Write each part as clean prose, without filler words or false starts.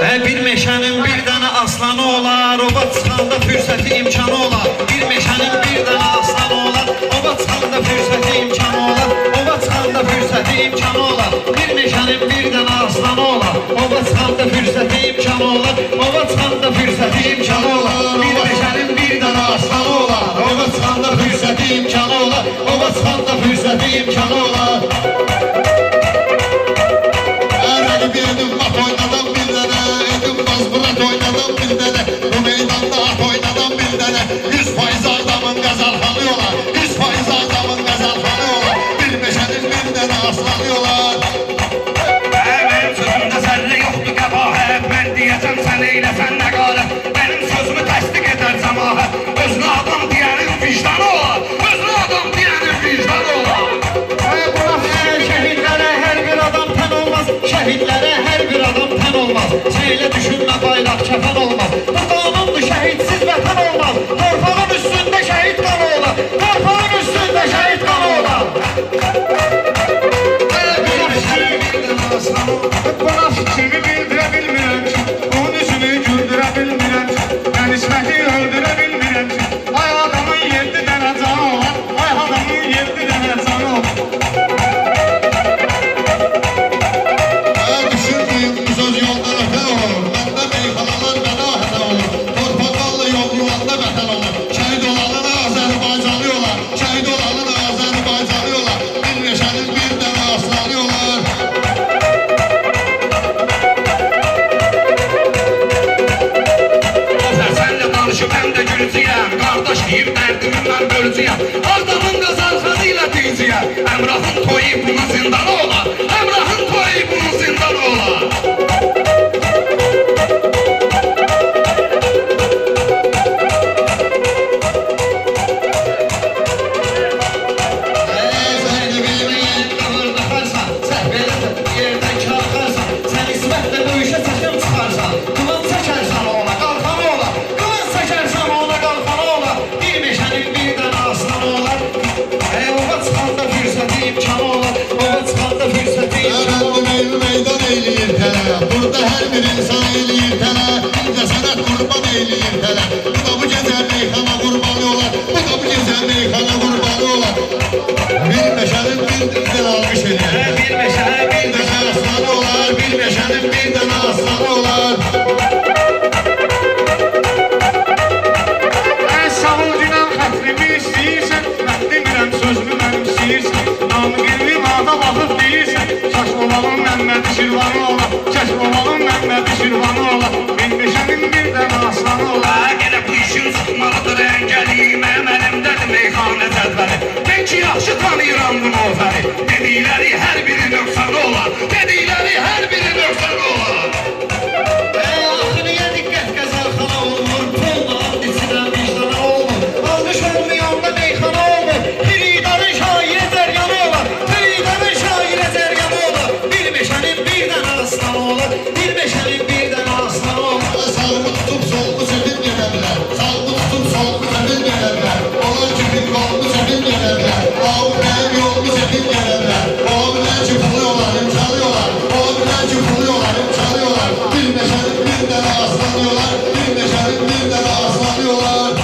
Bir meşənin bir dənə aslanı olar, ova çıxanda fürsəti imkanı olar. Bir meşənin bir dənə aslanı olar, ova çıxanda fürsəti imkanı olar. Ova çıxanda fürsəti imkanı olar. Bir meşənin bir dənə aslanı olar, ova çıxanda fürsəti imkanı olar. Ova çıxanda fürsəti imkanı olar. Bir meşənin bir dənə aslanı olar, ova çıxanda fürsəti imkanı olar. Ova çıxanda fürsəti imkanı olar. Bu meydanda at oynadan bir dene 100% adamın gazalhanıyorlar 100% adamın gazalhanıyorlar Bir meşənin bir dene aslanıyorlar Benim sözümdə zərrə yoxdur qəbahət Mən deyəcəm sən eyləsən nə qalət Benim sözümü təsdiq edər cəmaət Özünə adam deyənin vicdanı olar Özünə adam deyənin vicdanı olar Şəhidlərə hər bir adam tən olmaz Şəhidlərə hər bir adam tən olmaz Şeylə düşünmə bayraq kəfən olmaz Bu qanundur şəhidsiz vətən olmaz Torpağın üstündə şəhid qanı olar Torpağın üstündə şəhid qanı olar Bana fikrimi bildirə bilmirəm ki Onun üzünü güldürə bilmirəm ki Mən İsməti öldürə bilmirəm ki Ay adamın 7 dənə canı olar Ay adamın 7 dənə canı olar Düşündüyüm bu söz yoldan ötən olur Məndə meyxanalar mənə hətə olur Torpaqalla yol yuvanda vətən olur Şəhid olanın Azərbaycanlıyorlar Şəhid olanın Azərbaycanlıyorlar Bir meşənin bir dənə aslanıyorlar Sənlə danışıb həm də gülücüyəm Qardaş deyib dərdimi mən bölücüyəm Adamın qazarxanı ilə deyiciyəm Əmrahın toyu bunun zindanı olar Əmrahın toyu bunun zindanı olar Səni bilməyən qavırda xarsan Səhbələ yerdən kalkarsan Sən İsmətlə bu işə çəkim çıxarsan Qıvan çəkərsən ona qalxanı olar Qıvan çəkərsən ona qalxanı olar Bir meşənin bir dənə aslanı olar Ova çıxanda fürsəti imkanı olar Ova çıxanda fürsəti imkanı olar Meydan eyləyir tələ Burada hər bir insan eyləyir tələ İncəsənət qurban eyləyir tələ Bu da bu gecə meyxana qurbanı olar Bu da bu gecə meyxana qurbanı olar Bir meşənin bir dənə almış edir Bir meşənin bir Bir dənə aslanı olar Bir meşənin bir dənə aslanı olar Ən savul günəm xətrimi istəyirsən Mən demirəm sözümü mənim istəyirsən Namı qilmim ada baxıb deyirsən Şaş olalım Məmmədi Şirvanı olar Şaş olalım Məmmədi Şirvanı olar Bir meşənin bir dənə aslanı olar Elə bu işin çıxmalıdır əngəli Mənim əlimdədir meyxanə cədvəli Mən ki yaxşı tanıyıram bu nofəri Dedikləri hər biri nöqsanı olar Dedikləri hər biri nöqsanı olar Axırıya diqqət qəzəlxana olmur Polda ad içidən vicdana olmur Alqış olmayanda meyxana olmur Xiridarın şairə zəryanı olar Xiridarın şairə zəryanı olar Bir meşənin bir dənə aslanı olar Bir meşənin bir dənə aslanı olar Sağımı tutup solumu çepin gelərlər Sağımı tutup solumu çepin gelərlər Olan ki bir kolumu çepin gelərlər Ağım benim yolumu çepin gelərlər Oğum bilen ki buluyorlar, imçalıyorlar Oğum bilen ki buluyorlar, imçalıyorlar Bir meşənin bir dənə aslanıyorlar Bir meşənin bir dənə aslanıyorlar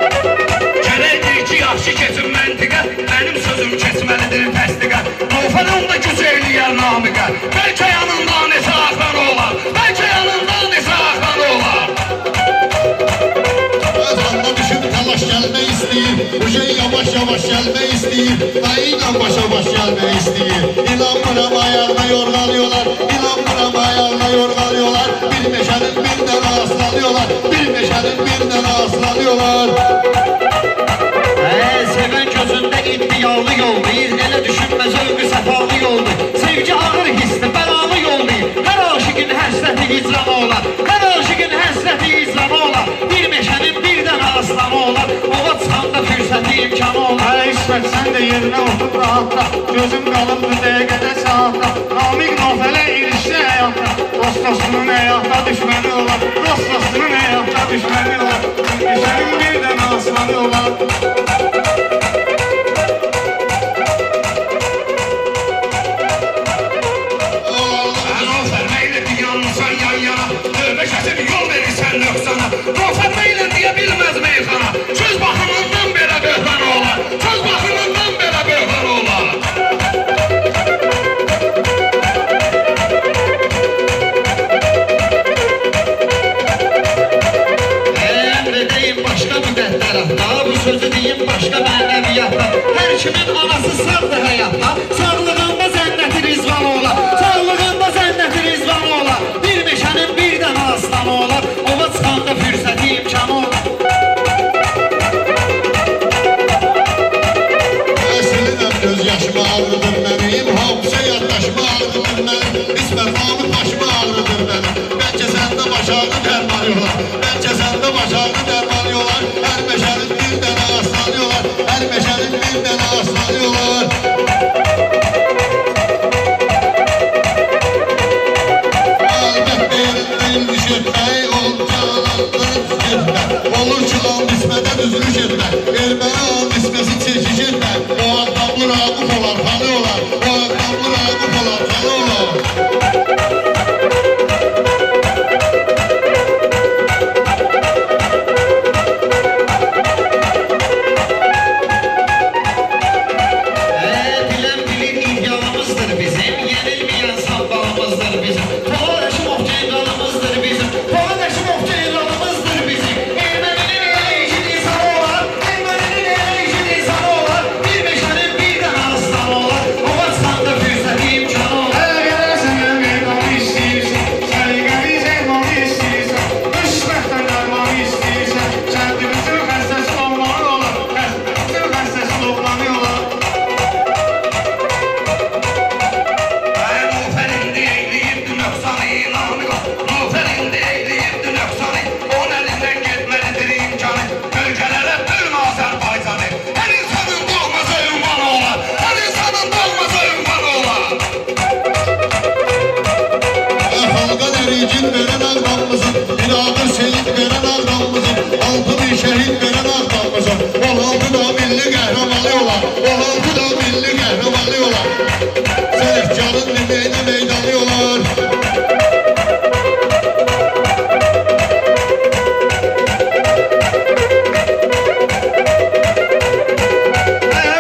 Gərəkdir ki, yaxşı keçin məntiqə Mənim sözüm keçməlidir təsdiqə Nofədən də güc eləyər namiqə Bəlkə yanında neçə axranı olar Bəlkə yanında neçə axranı olar Öz anda düşüp talaş gelmek istəyir Bu şey yavaş yavaş gelmek istəyir Dayıyla başa baş gelmek istəyir İnanmıram ayağına yorgalıyorlar İnanmıram ayağına yorgalıyorlar Bir meşənin bir dənə aslanıyorlar Bir meşənin bir dənə aslanıyorlar Sevən gözündə iddialı yol deyil Elə düşünmə zövqü səfalı yoldur Sevgi ağır hissli, bəlalı yol deyil Hər aşıqın həsrəti hicranı olar Hər aşıqın həsrəti hicranı olar Bir meşənin bir dənə aslanı olar Ova çıxanda fürsəti imkanı olar İsmet sen de yerine otur rahatla. Gözüm kalıbdı dəqiqədə saatla. Namik nafələ ilişdi həyatda. Dost dostunun həyatda düşməni olar. Dost dostunun həyatda düşməni olar. Düşənin bir dənə aslanı olar. Fermeyle dünyanlısan yan yana. Tövbe kesip yol verirsen nöksana. Fermeyle diye bilmez meyhana. Söz bakımından belə böhran olar. Söz bakımından belə böhran olar. Emredeyim başka müddetlerafta, bu sözü diyeyim başka maneviyatta. Her kimin anası sağdır hayatta, sağlığında zenneti rizvan olar. Sağlığında zenneti rizvan olar. Bir meşənin bir dənə aslanı olar. Ova çıxanda fürsəti imkanı olar. Əslində göz yaşımı ağrıdır mənim, hafıza yaddaşımı ağrıdır mənim, İsmət abi başımı ağrıdır mənim. Bəlkə səndə başardı dərman yolar, bəlkə səndə başardı dərman yolar. Hər meşənin bir dənə aslanı yolar, hər meşənin bir dənə aslanı yolar. Əlbəttə yerindəyim düş etmək, olur ki and İsmətə düzülüş etmək, erməni and İsməsi çekiş etmək. O adamlı Raquf olar, tanı olar, o adamlı Raquf olar, tanı olar. Bilen bilir idealımızdır bizim, yenilmeyen sambalımızdır bizim. Toğdaşım okçaylarımızdır bizim, toğdaşım okçaylarımızdır bizim. Erməninin eləyişin insanı olar, Erməninin eləyişin insanı olar. Bir meşənin bir dənə aslanı olar, ova çıxanda fürsəti imkanı olar. Hələ gələrsən meydanı istəyirsən, səliqəni zeymanı istəyirsən, düşməkdən dərmanı istəyirsən, kəndimizin xəstəsi olmalı olar, kəndimizin xəstəsi olmalı olar. Nuferindi eğleyipti nöksanı inanı. Nuferindi eğleyipti nöksanı. Onun elinden gitmelidir imkanı. Ülkelere tüm Azerbaycan'ı. Her insanın doğması ünvanı olar. Her insanın doğması ünvanı olar. Xalqa dəricin verən ağdamımızın, bir ağır şehit verən ağdamımızın, 6.000 şehit verən ağdamımızın, 16 da milli qəhrəmanı olar, 16 da milli qəhrəmanı olar. Səhvkarın nimeydə meydanı olar.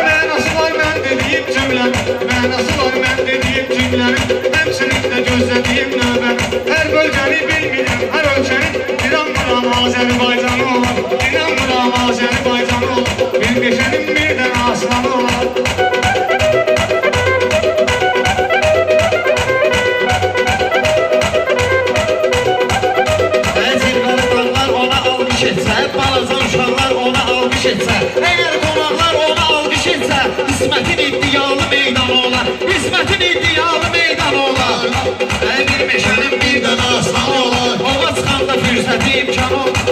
Mənası var mən dediyim cümləm, mənası var mən dediyim cümlərim, həmsinin də gözlədiyim növbəm. Hər bölgəni bilmirəm, hər ölkənin inanmıram Azərbaycanı olur, inanmıram Azərbaycanı olur. Bir meşənin bir dənə aslanı olur. Zirvəli dağlar ona alqış etsə, balaca uşaqlar ona alqış etsə, əgər qonaqlar ona alqış etsə, İsmətin iddialı meydanı olar, İsmətin iddialı meydanı olar. Bir meşənin bir dənə aslanı olar, ova çıxanda fürsəti imkanı olar.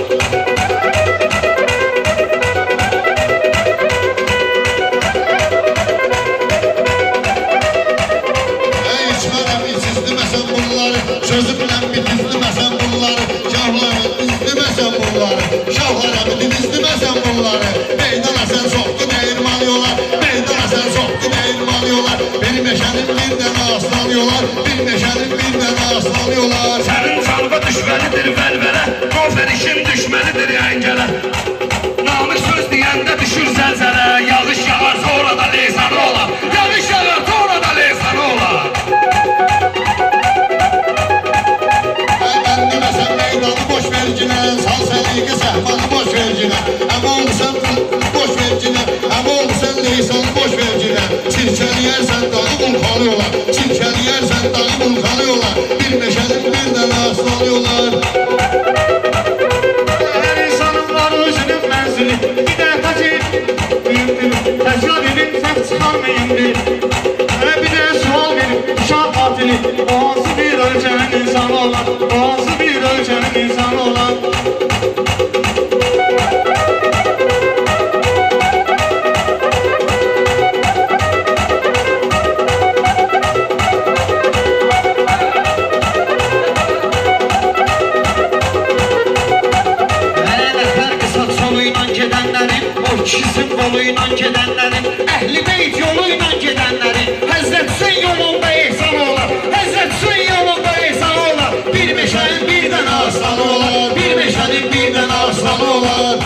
İçmərəm içizdiməsən bunları, sözü bilən bitizdiməsən bunları, şahlarım dizdiməsən bunları, şahlarım dizdiməsən bunları. Meydana sən soxdu dəyirman yolar, meydana sən soxdu dəyirman yolar. Bir meşənin bir dənə aslan yolar, bir meşənin bir dənə aslan yolar. Senin salva düşmelidir velvele. Nofer işin düşmelidir engele. Namık söz diyende düşür zelzele. Yağış yağarsa orada lisanı olar. Yağış yağarsa orada lisanı olar. Mən deməsən meydanı boş verginə, sal səliqə səhmanı boş verginə. Əmə olsan boş verginə, əmə olsan leysanı boş verginə. Çirkəliyərsən dağı vulkanıyorlar, çirkəliyərsən dağı vulkanıyorlar. Bir meşənin bir dənə aslanı yolar. Hər insanın var özünün mənzili, bir də təcrüb edin, səhv çıxarmayındır. Bir də sual verin, uşaq qatili, o hansı bir ölkənin insanı olan, o hansı bir ölkənin insanı olan. O kişi simvolu ilə gedənlərin, Əhl-i Beyt yolu ilə gedənlərin, Həzrət Hüseyn yolunda ehsan olar, Həzrət Hüseyn yolunda ehsan olar. Bir meşənin bir dənə aslanı olar, bir meşənin bir dənə aslanı olar.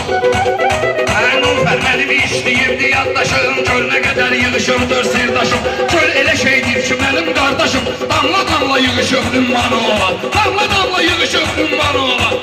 Nilüfer benim işleyirdi yaddaşım, göl ne kadar yığışırdır sirdaşım. Göl elə şeydir ki benim kardeşim, damla damla yığışıb ümmanı olan, damla damla yığışıb ümmanı olan.